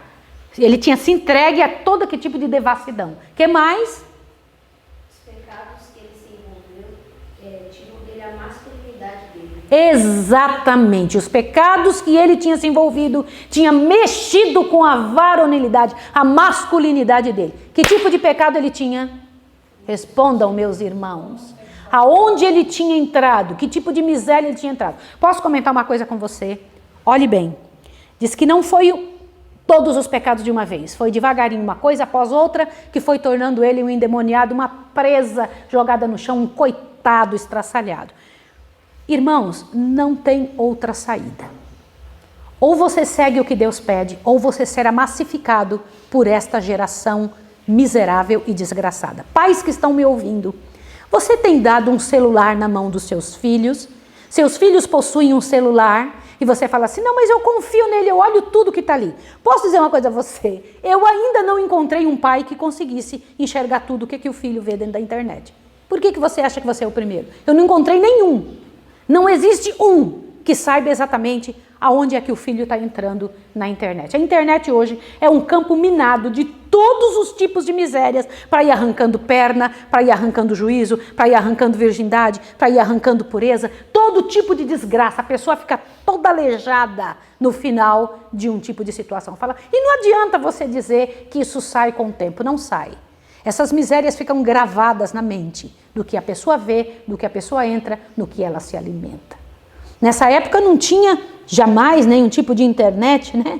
Ele tinha se entregue a todo que tipo de devassidão. O que mais? Os pecados que ele se envolveu tinham dele a masculinidade dele. Exatamente. Os pecados que ele tinha se envolvido tinha mexido com a varonilidade, a masculinidade dele. Que tipo de pecado ele tinha? Respondam, meus irmãos. Aonde ele tinha entrado? Que tipo de miséria ele tinha entrado? Posso comentar uma coisa com você? Olhe bem. Diz que não foi todos os pecados de uma vez. Foi devagarinho, uma coisa após outra, que foi tornando ele um endemoniado, uma presa jogada no chão, um coitado estraçalhado. Irmãos, não tem outra saída. Ou você segue o que Deus pede, ou você será massificado por esta geração miserável e desgraçada. Pais que estão me ouvindo, você tem dado um celular na mão dos seus filhos? Seus filhos possuem um celular e você fala assim, não, mas eu confio nele, eu olho tudo que está ali. Posso dizer uma coisa a você? Eu ainda não encontrei um pai que conseguisse enxergar tudo o que o filho vê dentro da internet. Por que você acha que você é o primeiro? Eu não encontrei nenhum. Não existe um que saiba exatamente aonde é que o filho está entrando na internet. A internet hoje é um campo minado de todos os tipos de misérias, para ir arrancando perna, para ir arrancando juízo, para ir arrancando virgindade, para ir arrancando pureza, todo tipo de desgraça. A pessoa fica toda aleijada no final de um tipo de situação. Fala, e não adianta você dizer que isso sai com o tempo, não sai. Essas misérias ficam gravadas na mente, do que a pessoa vê, do que a pessoa entra, no que ela se alimenta. Nessa época não tinha jamais nenhum tipo de internet, né?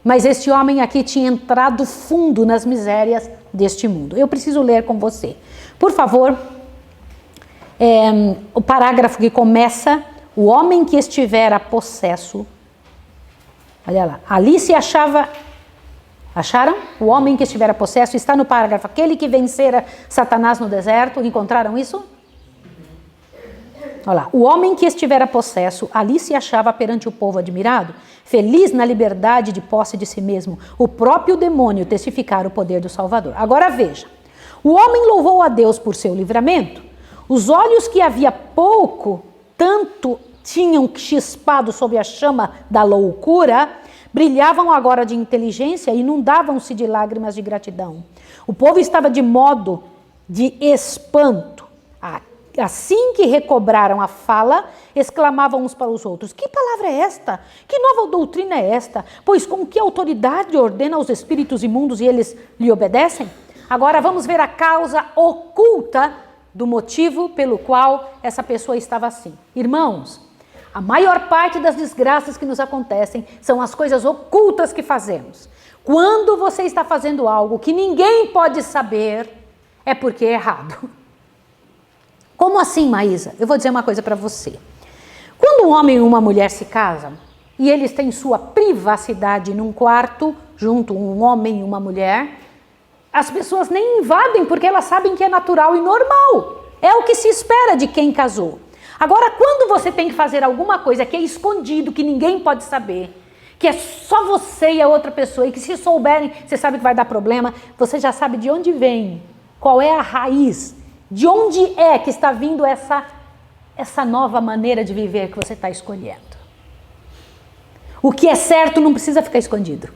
Mas este homem aqui tinha entrado fundo nas misérias deste mundo. Eu preciso ler com você. Por favor, o parágrafo que começa, o homem que estivera possesso, olha lá, ali se achava, acharam? O homem que estivera possesso, está no parágrafo, aquele que vencera Satanás no deserto, encontraram isso? Olha lá, o homem que estivera possesso, ali se achava perante o povo admirado, feliz na liberdade de posse de si mesmo, o próprio demônio testificar o poder do Salvador. Agora veja, o homem louvou a Deus por seu livramento, os olhos que havia pouco tanto tinham chispado sob a chama da loucura, brilhavam agora de inteligência e inundavam-se de lágrimas de gratidão. O povo estava de modo de espanto. Assim que recobraram a fala, exclamavam uns para os outros, que palavra é esta? Que nova doutrina é esta? Pois com que autoridade ordena aos espíritos imundos e eles lhe obedecem? Agora vamos ver a causa oculta do motivo pelo qual essa pessoa estava assim. Irmãos, a maior parte das desgraças que nos acontecem são as coisas ocultas que fazemos. Quando você está fazendo algo que ninguém pode saber, é porque é errado. Como assim, Maísa? Eu vou dizer uma coisa para você. Quando um homem e uma mulher se casam, e eles têm sua privacidade num quarto, junto um homem e uma mulher, as pessoas nem invadem porque elas sabem que é natural e normal. É o que se espera de quem casou. Agora, quando você tem que fazer alguma coisa que é escondido, que ninguém pode saber, que é só você e a outra pessoa, e que se souberem, você sabe que vai dar problema, você já sabe de onde vem, qual é a raiz, de onde é que está vindo essa nova maneira de viver que você está escolhendo. O que é certo não precisa ficar escondido.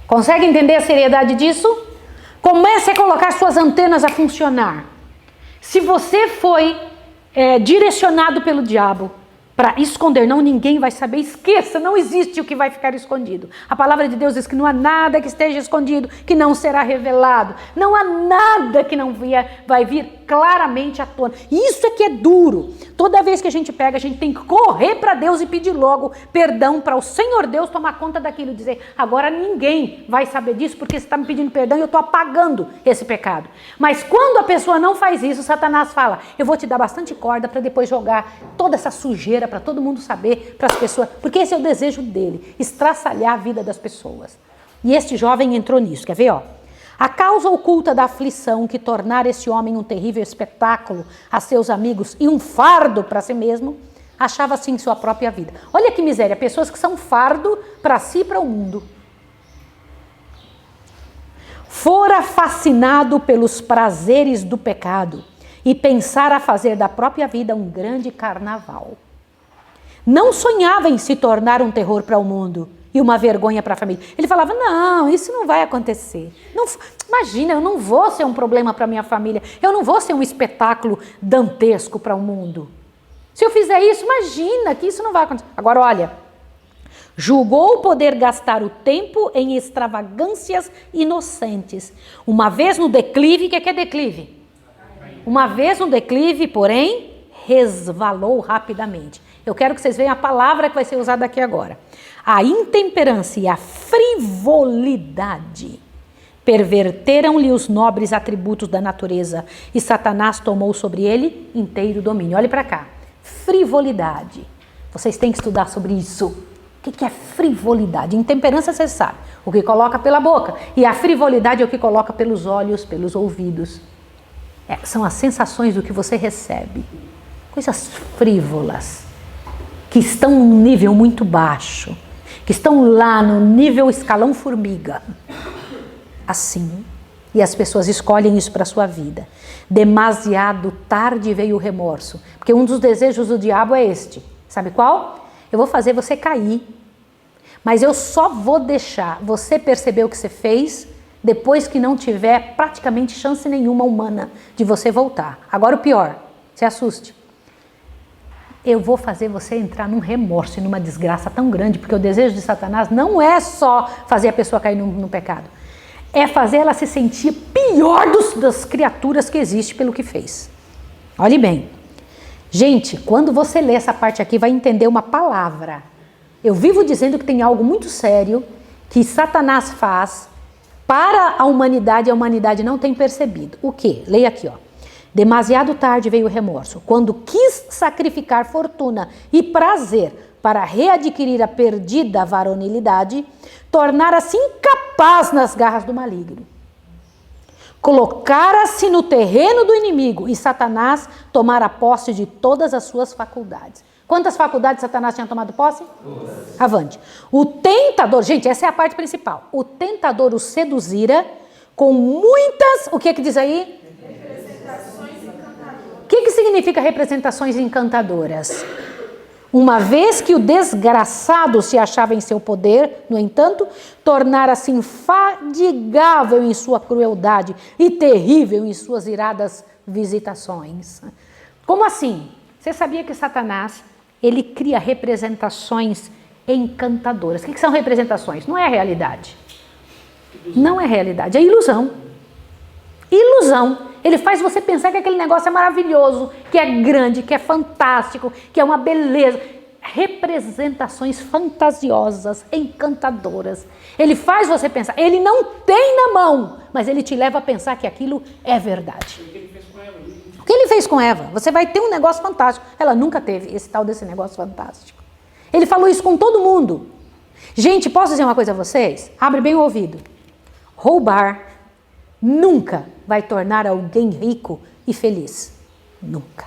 Consegue entender a seriedade disso? Comece a colocar suas antenas a funcionar. Se você foi direcionado pelo diabo para esconder, não, ninguém vai saber, esqueça, não existe o que vai ficar escondido. A palavra de Deus diz que não há nada que esteja escondido, que não será revelado. Não há nada que não vai vir claramente à tona. Isso é que é duro. Toda vez que a gente pega, a gente tem que correr para Deus e pedir logo perdão para o Senhor Deus tomar conta daquilo. Dizer, agora ninguém vai saber disso porque você está me pedindo perdão e eu estou apagando esse pecado. Mas quando a pessoa não faz isso, Satanás fala, eu vou te dar bastante corda para depois jogar toda essa sujeira para todo mundo saber, para as pessoas, porque esse é o desejo dele, estraçalhar a vida das pessoas. E este jovem entrou nisso, quer ver, ó? A causa oculta da aflição que tornara esse homem um terrível espetáculo a seus amigos e um fardo para si mesmo, achava-se em sua própria vida. Olha que miséria, pessoas que são fardo para si e para o mundo. Fora fascinado pelos prazeres do pecado e pensara fazer da própria vida um grande carnaval. Não sonhava em se tornar um terror para o mundo e uma vergonha para a família. Ele falava, não, isso não vai acontecer. Não, imagina, eu não vou ser um problema para minha família. Eu não vou ser um espetáculo dantesco para o mundo. Se eu fizer isso, imagina que isso não vai acontecer. Agora, olha, julgou poder gastar o tempo em extravagâncias inocentes. Uma vez no declive, o que é declive? Uma vez no declive, porém, resvalou rapidamente. Eu quero que vocês vejam a palavra que vai ser usada aqui agora. A intemperância e a frivolidade perverteram-lhe os nobres atributos da natureza e Satanás tomou sobre ele inteiro domínio. Olhe para cá. Frivolidade. Vocês têm que estudar sobre isso. O que é frivolidade? Intemperância, você sabe. O que coloca pela boca. E a frivolidade é o que coloca pelos olhos, pelos ouvidos. São as sensações do que você recebe. Coisas frívolas. Que estão num nível muito baixo. Que estão lá no nível escalão formiga. Assim. E as pessoas escolhem isso para a sua vida. Demasiado tarde veio o remorso. Porque um dos desejos do diabo é este. Sabe qual? Eu vou fazer você cair. Mas eu só vou deixar você perceber o que você fez depois que não tiver praticamente chance nenhuma humana de você voltar. Agora o pior, se assuste. Eu vou fazer você entrar num remorso e numa desgraça tão grande, porque o desejo de Satanás não é só fazer a pessoa cair no pecado. É fazer ela se sentir pior das criaturas que existe pelo que fez. Olhe bem. Gente, quando você lê essa parte aqui, vai entender uma palavra. Eu vivo dizendo que tem algo muito sério que Satanás faz para a humanidade e a humanidade não tem percebido. O quê? Leia aqui, ó. Demasiado tarde veio o remorso. Quando quis sacrificar fortuna e prazer para readquirir a perdida varonilidade, tornara-se incapaz nas garras do maligno. Colocara-se no terreno do inimigo e Satanás tomara posse de todas as suas faculdades. Quantas faculdades Satanás tinha tomado posse? Todas. Avante. O tentador, gente, essa é a parte principal. O tentador o seduzira com muitas, o que diz aí? Representações encantadoras. O que significa representações encantadoras? Uma vez que o desgraçado se achava em seu poder, no entanto, tornara-se infadigável em sua crueldade e terrível em suas iradas visitações. Como assim? Você sabia que Satanás, ele cria representações encantadoras. O que são representações? Não é a realidade. Não é realidade, é ilusão. Ilusão. Ele faz você pensar que aquele negócio é maravilhoso, que é grande, que é fantástico, que é uma beleza. Representações fantasiosas, encantadoras. Ele faz você pensar. Ele não tem na mão, mas ele te leva a pensar que aquilo é verdade. O que ele fez com Eva? Você vai ter um negócio fantástico. Ela nunca teve esse tal desse negócio fantástico. Ele falou isso com todo mundo. Gente, posso dizer uma coisa a vocês? Abre bem o ouvido. Roubar nunca vai tornar alguém rico e feliz. Nunca.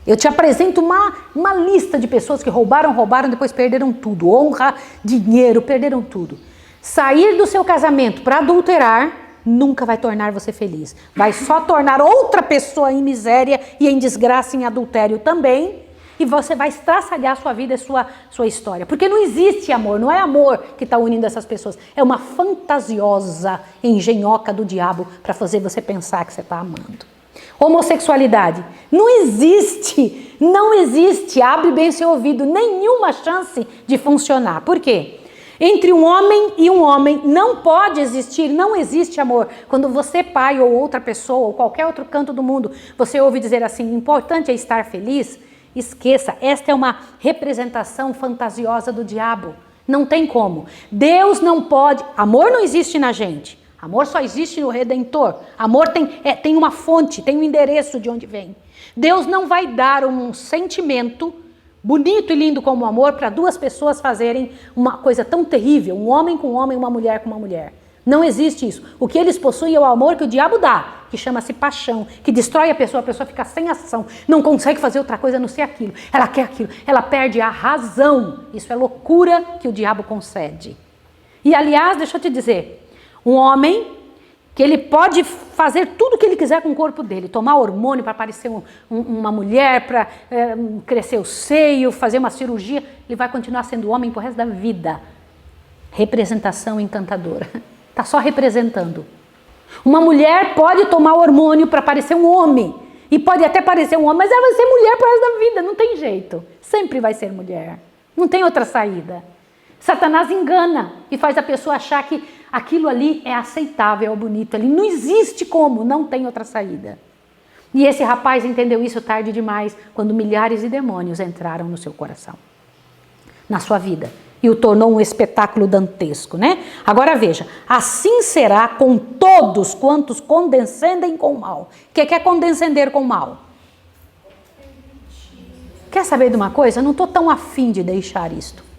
Eu te apresento uma lista de pessoas que roubaram, depois perderam tudo. Honra, dinheiro, perderam tudo. Sair do seu casamento para adulterar nunca vai tornar você feliz. Vai só tornar outra pessoa em miséria e em desgraça, em adultério também. E você vai estraçalhar sua vida e sua história. Porque não existe amor, não é amor que está unindo essas pessoas. É uma fantasiosa engenhoca do diabo para fazer você pensar que você está amando. Homossexualidade. Não existe, abre bem seu ouvido, nenhuma chance de funcionar. Por quê? Entre um homem e um homem não pode existir, não existe amor. Quando você, pai ou outra pessoa, ou qualquer outro canto do mundo, você ouve dizer assim, importante é estar feliz, esqueça, esta é uma representação fantasiosa do diabo. Não tem como. Deus não pode, amor não existe na gente. Amor só existe no Redentor. Amor tem uma fonte, tem um endereço de onde vem. Deus não vai dar um sentimento bonito e lindo como o amor para duas pessoas fazerem uma coisa tão terrível, um homem com um homem, uma mulher com uma mulher. Não existe isso. O que eles possuem é o amor que o diabo dá. que chama-se paixão, que destrói a pessoa fica sem ação, não consegue fazer outra coisa a não ser aquilo. Ela quer aquilo, ela perde a razão. Isso é loucura que o diabo concede. E aliás, deixa eu te dizer, um homem que ele pode fazer tudo o que ele quiser com o corpo dele, tomar hormônio para parecer uma mulher, para crescer o seio, fazer uma cirurgia, ele vai continuar sendo homem pro resto da vida. Representação encantadora. Está só representando. Uma mulher pode tomar hormônio para parecer um homem, e pode até parecer um homem, mas ela vai ser mulher pro resto da vida, não tem jeito. Sempre vai ser mulher. Não tem outra saída. Satanás engana e faz a pessoa achar que aquilo ali é aceitável, é bonito. Ali não existe como, não tem outra saída. E esse rapaz entendeu isso tarde demais, quando milhares de demônios entraram no seu coração, na sua vida, e o tornou um espetáculo dantesco, né? Agora veja, assim será com todos quantos condescendem com o mal. O que é condescender com o mal? Quer saber de uma coisa? Eu não estou tão afim de deixar isto.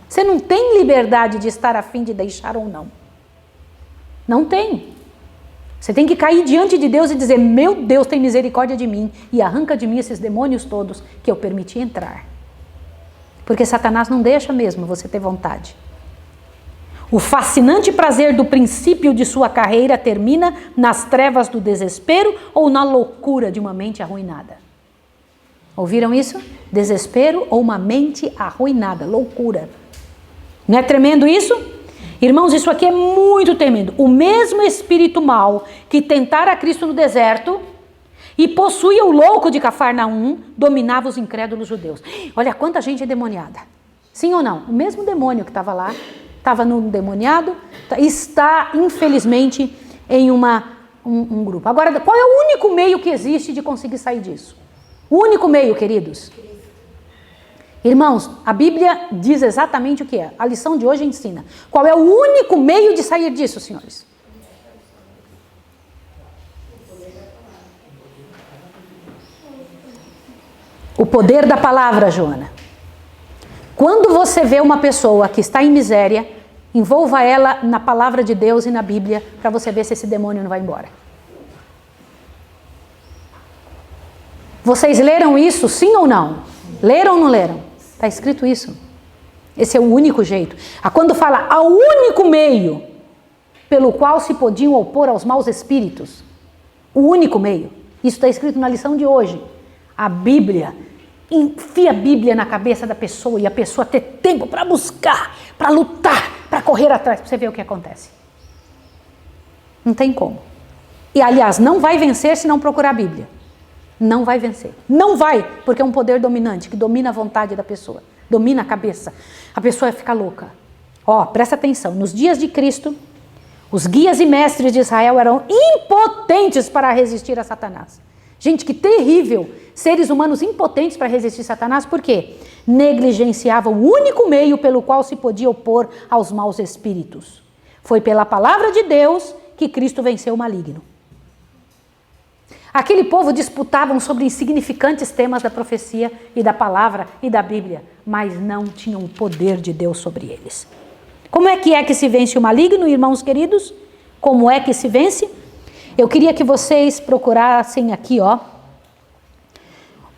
Você não tem liberdade de estar afim de deixar ou não. Não tem. Você tem que cair diante de Deus e dizer, meu Deus, tem misericórdia de mim e arranca de mim esses demônios todos que eu permiti entrar. Porque Satanás não deixa mesmo você ter vontade. O fascinante prazer do princípio de sua carreira termina nas trevas do desespero ou na loucura de uma mente arruinada. Ouviram isso? Desespero ou uma mente arruinada, loucura. Não é tremendo isso? Irmãos, isso aqui é muito tremendo. O mesmo espírito mau que tentara Cristo no deserto e possuía o louco de Cafarnaum, dominava os incrédulos judeus. Olha quanta gente endemoniada. Sim ou não? O mesmo demônio que estava lá, estava no endemoniado, está, infelizmente, em um grupo. Agora, qual é o único meio que existe de conseguir sair disso? O único meio, queridos? Irmãos, a Bíblia diz exatamente o que é. A lição de hoje ensina. Qual é o único meio de sair disso, senhores? O poder da palavra, Joana. Quando você vê uma pessoa que está em miséria, envolva ela na palavra de Deus e na Bíblia, para você ver se esse demônio não vai embora. Vocês leram isso, sim ou não? Leram ou não leram? Está escrito isso. Esse é o único jeito. Quando fala ao único meio pelo qual se podiam opor aos maus espíritos, o único meio. Isso está escrito na lição de hoje. A Bíblia, enfia a Bíblia na cabeça da pessoa e a pessoa ter tempo para buscar, para lutar, para correr atrás, para você ver o que acontece. Não tem como. E aliás, não vai vencer se não procurar a Bíblia. Não vai vencer. Não vai, porque é um poder dominante, que domina a vontade da pessoa, domina a cabeça. A pessoa fica louca. Presta atenção, nos dias de Cristo, os guias e mestres de Israel eram impotentes para resistir a Satanás. Gente, que terrível, seres humanos impotentes para resistir a Satanás, por quê? Negligenciavam o único meio pelo qual se podia opor aos maus espíritos. Foi pela palavra de Deus que Cristo venceu o maligno. Aquele povo disputavam sobre insignificantes temas da profecia e da palavra e da Bíblia, mas não tinham o poder de Deus sobre eles. Como é que se vence o maligno, irmãos queridos? Como é que se vence? Eu queria que vocês procurassem aqui,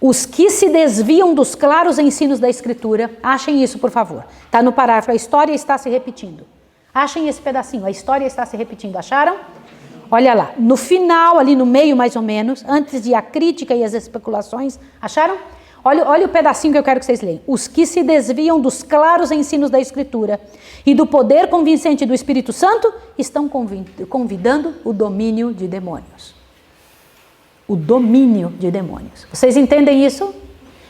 os que se desviam dos claros ensinos da Escritura. Achem isso, por favor. Está no parágrafo, a história está se repetindo. Achem esse pedacinho, a história está se repetindo. Acharam? Olha lá, no final, ali no meio mais ou menos, antes de a crítica e as especulações, acharam? Olha o pedacinho que eu quero que vocês leiam. Os que se desviam dos claros ensinos da Escritura e do poder convincente do Espírito Santo estão convidando o domínio de demônios. O domínio de demônios. Vocês entendem isso?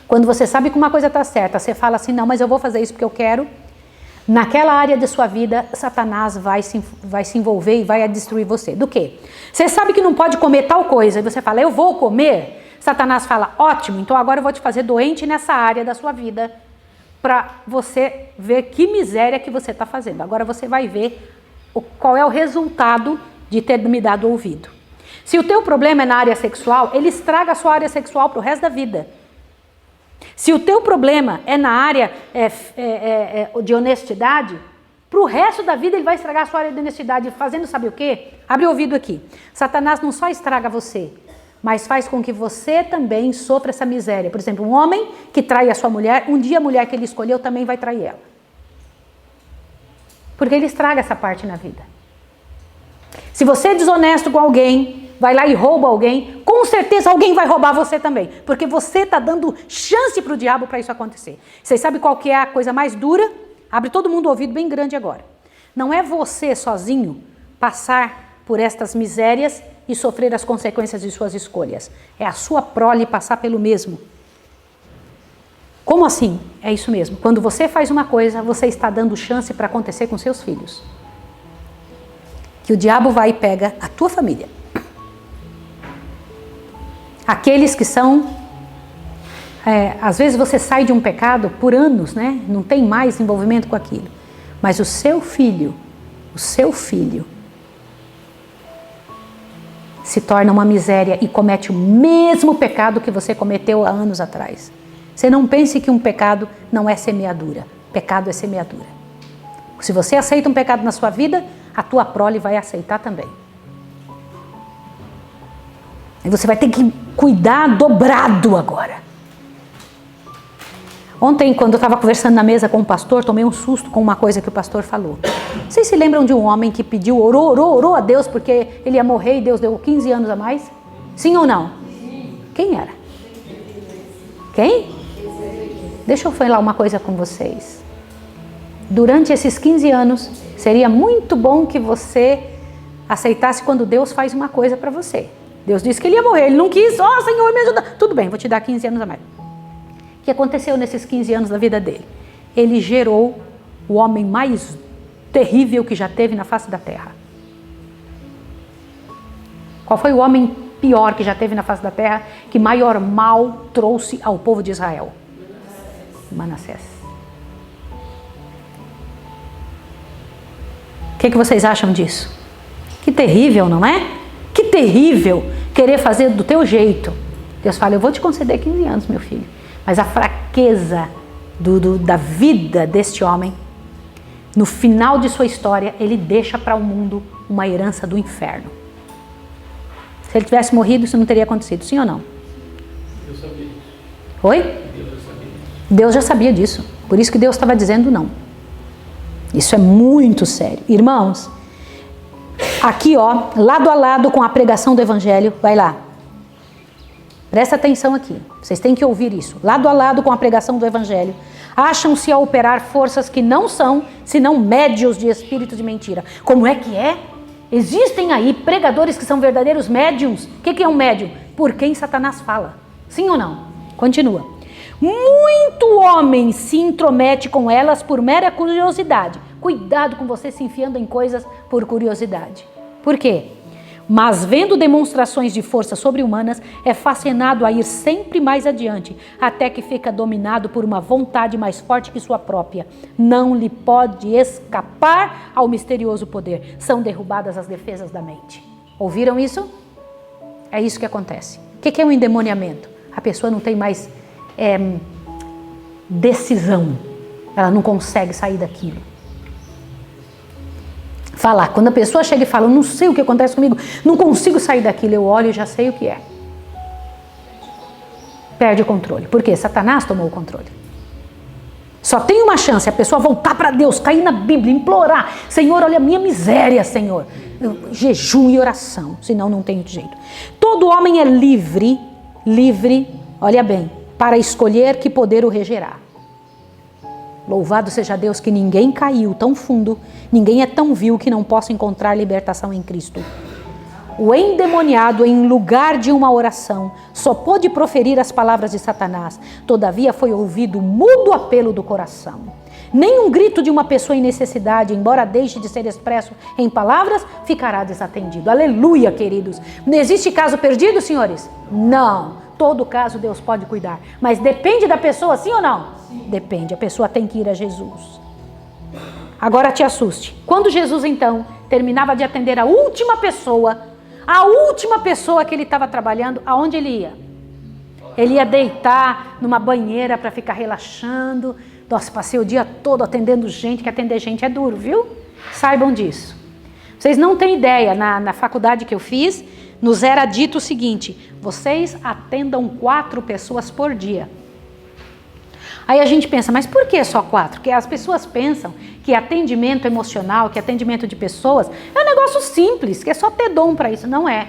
Quando você sabe que uma coisa está certa, você fala assim, não, mas eu vou fazer isso porque eu quero. Naquela área de sua vida, Satanás vai se envolver e vai destruir você. Do quê? Você sabe que não pode comer tal coisa, e você fala, eu vou comer. Satanás fala, ótimo, então agora eu vou te fazer doente nessa área da sua vida, para você ver que miséria que você está fazendo. Agora você vai ver qual é o resultado de ter me dado ouvido. Se o teu problema é na área sexual, ele estraga a sua área sexual para o resto da vida. Se o teu problema é na área de honestidade, Para o resto da vida ele vai estragar a sua área de honestidade, fazendo sabe o quê? Abre o ouvido aqui. Satanás não só estraga você, mas faz com que você também sofra essa miséria. Por exemplo, um homem que trai a sua mulher, um dia a mulher que ele escolheu também vai trair ela. Porque ele estraga essa parte na vida. Se você é desonesto com alguém, vai lá e rouba alguém, com certeza alguém vai roubar você também. Porque você está dando chance para o diabo para isso acontecer. Vocês sabem qual que é a coisa mais dura? Abre todo mundo o ouvido bem grande agora. Não é você sozinho passar por estas misérias e sofrer as consequências de suas escolhas. É a sua prole passar pelo mesmo. Como assim? É isso mesmo. Quando você faz uma coisa, você está dando chance para acontecer com seus filhos. Que o diabo vai e pega a tua família. Aqueles que são... às vezes você sai de um pecado por anos, né? Não tem mais envolvimento com aquilo. Mas o seu filho se torna uma miséria e comete o mesmo pecado que você cometeu há anos atrás. Você não pense que um pecado não é semeadura. Pecado é semeadura. Se você aceita um pecado na sua vida, a tua prole vai aceitar também. E você vai ter que cuidar dobrado agora. Ontem, quando eu estava conversando na mesa com o pastor, tomei um susto com uma coisa que o pastor falou. Vocês se lembram de um homem que pediu, orou a Deus porque ele ia morrer e Deus deu 15 anos a mais? Sim ou não? Sim. Quem era? Quem? Deixa eu falar uma coisa com vocês. Durante esses 15 anos, seria muito bom que você aceitasse quando Deus faz uma coisa para você. Deus disse que ele ia morrer, ele não quis, Senhor, me ajuda. Tudo bem, vou te dar 15 anos a mais. O que aconteceu nesses 15 anos da vida dele? Ele gerou o homem mais terrível que já teve na face da terra. Qual foi o homem pior que já teve na face da terra, que maior mal trouxe ao povo de Israel? Manassés. O que vocês acham disso? Que terrível, não é? Que terrível querer fazer do teu jeito. Deus fala, eu vou te conceder 15 anos, meu filho. Mas a fraqueza da vida deste homem, no final de sua história, ele deixa para o mundo uma herança do inferno. Se ele tivesse morrido, isso não teria acontecido, sim ou não? Eu sabia disso. Oi? Deus já sabia disso. Deus já sabia disso. Por isso que Deus estava dizendo não. Isso é muito sério. Irmãos, aqui lado a lado com a pregação do evangelho, vai lá. Presta atenção aqui, vocês têm que ouvir isso. Lado a lado com a pregação do evangelho, acham-se a operar forças que não são, senão médios de espírito de mentira. Como é que é? Existem aí pregadores que são verdadeiros médiums. O que é um médium? Por quem Satanás fala. Sim ou não? Continua. Muito homem se intromete com elas por mera curiosidade. Cuidado com você se enfiando em coisas por curiosidade. Por quê? Mas vendo demonstrações de força sobre-humanas, é fascinado a ir sempre mais adiante, até que fica dominado por uma vontade mais forte que sua própria. Não lhe pode escapar ao misterioso poder. São derrubadas as defesas da mente. Ouviram isso? É isso que acontece. O que é um endemoniamento? A pessoa não tem mais decisão. Ela não consegue sair daquilo. Falar. Quando a pessoa chega e fala, eu não sei o que acontece comigo, não consigo sair daquilo, eu olho e já sei o que é. Perde o controle. Por quê? Satanás tomou o controle. Só tem uma chance, a pessoa voltar para Deus, cair na Bíblia, implorar, Senhor, olha a minha miséria, Senhor. Jejum e oração, senão não tem jeito. Todo homem é livre, olha bem, para escolher que poder o regerá. Louvado seja Deus que ninguém caiu tão fundo, ninguém é tão vil que não possa encontrar libertação em Cristo. O endemoniado, em lugar de uma oração, só pôde proferir as palavras de Satanás. Todavia foi ouvido o mudo apelo do coração. Nem um grito de uma pessoa em necessidade, embora deixe de ser expresso em palavras, ficará desatendido. Aleluia, queridos. Não existe caso perdido, senhores? Não. Todo caso Deus pode cuidar. Mas depende da pessoa, sim ou não? Depende, a pessoa tem que ir a Jesus. Agora te assuste. Quando Jesus então terminava de atender a última pessoa que ele estava trabalhando, aonde ele ia? Ele ia deitar numa banheira para ficar relaxando, Nossa, passei o dia todo atendendo gente, que atender gente é duro, viu? Saibam disso. Vocês não têm ideia, na faculdade que eu fiz, nos era dito o seguinte: vocês atendam 4 pessoas por dia. Aí a gente pensa, mas por que só 4? Porque as pessoas pensam que atendimento emocional, que atendimento de pessoas, é um negócio simples, que é só ter dom para isso. Não é.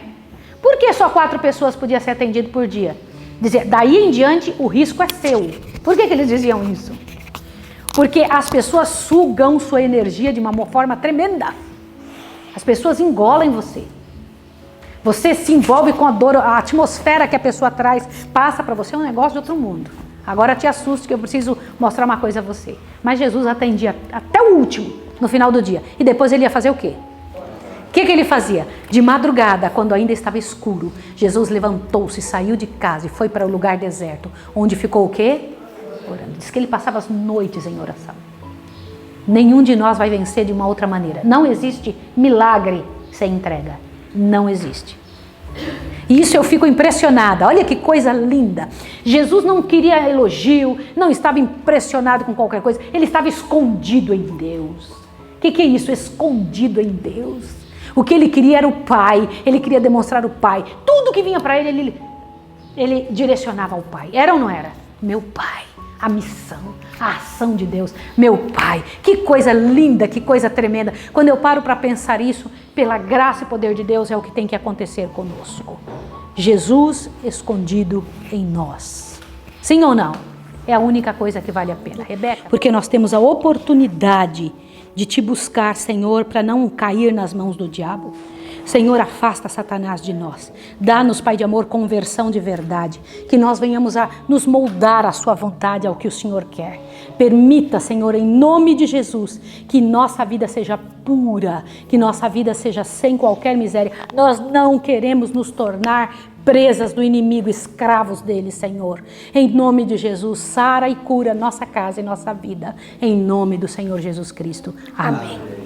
Por que só 4 pessoas podiam ser atendidas por dia? Dizer, daí em diante o risco é seu. Por que eles diziam isso? Porque as pessoas sugam sua energia de uma forma tremenda. As pessoas engolem você. Você se envolve com a dor, a atmosfera que a pessoa traz, passa para você, é um negócio de outro mundo. Agora te assusto que eu preciso mostrar uma coisa a você. Mas Jesus atendia até o último, no final do dia. E depois ele ia fazer o quê? O que ele fazia? De madrugada, quando ainda estava escuro, Jesus levantou-se, saiu de casa e foi para o lugar deserto. Onde ficou o quê? Orando. Diz que ele passava as noites em oração. Nenhum de nós vai vencer de uma outra maneira. Não existe milagre sem entrega. Não existe. E isso eu fico impressionada. Olha que coisa linda. Jesus não queria elogio, não estava impressionado com qualquer coisa. Ele estava escondido em Deus. O que é isso? Escondido em Deus. O que ele queria era o Pai. Ele queria demonstrar o Pai. Tudo que vinha para ele direcionava ao Pai. Era ou não era? Meu Pai. A missão, a ação de Deus, meu Pai, que coisa linda, que coisa tremenda. Quando eu paro para pensar isso, pela graça e poder de Deus é o que tem que acontecer conosco. Jesus escondido em nós. Sim ou não? É a única coisa que vale a pena, Rebeca. Porque nós temos a oportunidade de te buscar, Senhor, para não cair nas mãos do diabo. Senhor, afasta Satanás de nós. Dá-nos, Pai de amor, conversão de verdade. Que nós venhamos a nos moldar à sua vontade, ao que o Senhor quer. Permita, Senhor, em nome de Jesus, que nossa vida seja pura, que nossa vida seja sem qualquer miséria. Nós não queremos nos tornar presas do inimigo, escravos dele, Senhor. Em nome de Jesus, sara e cura nossa casa e nossa vida. Em nome do Senhor Jesus Cristo. Amém.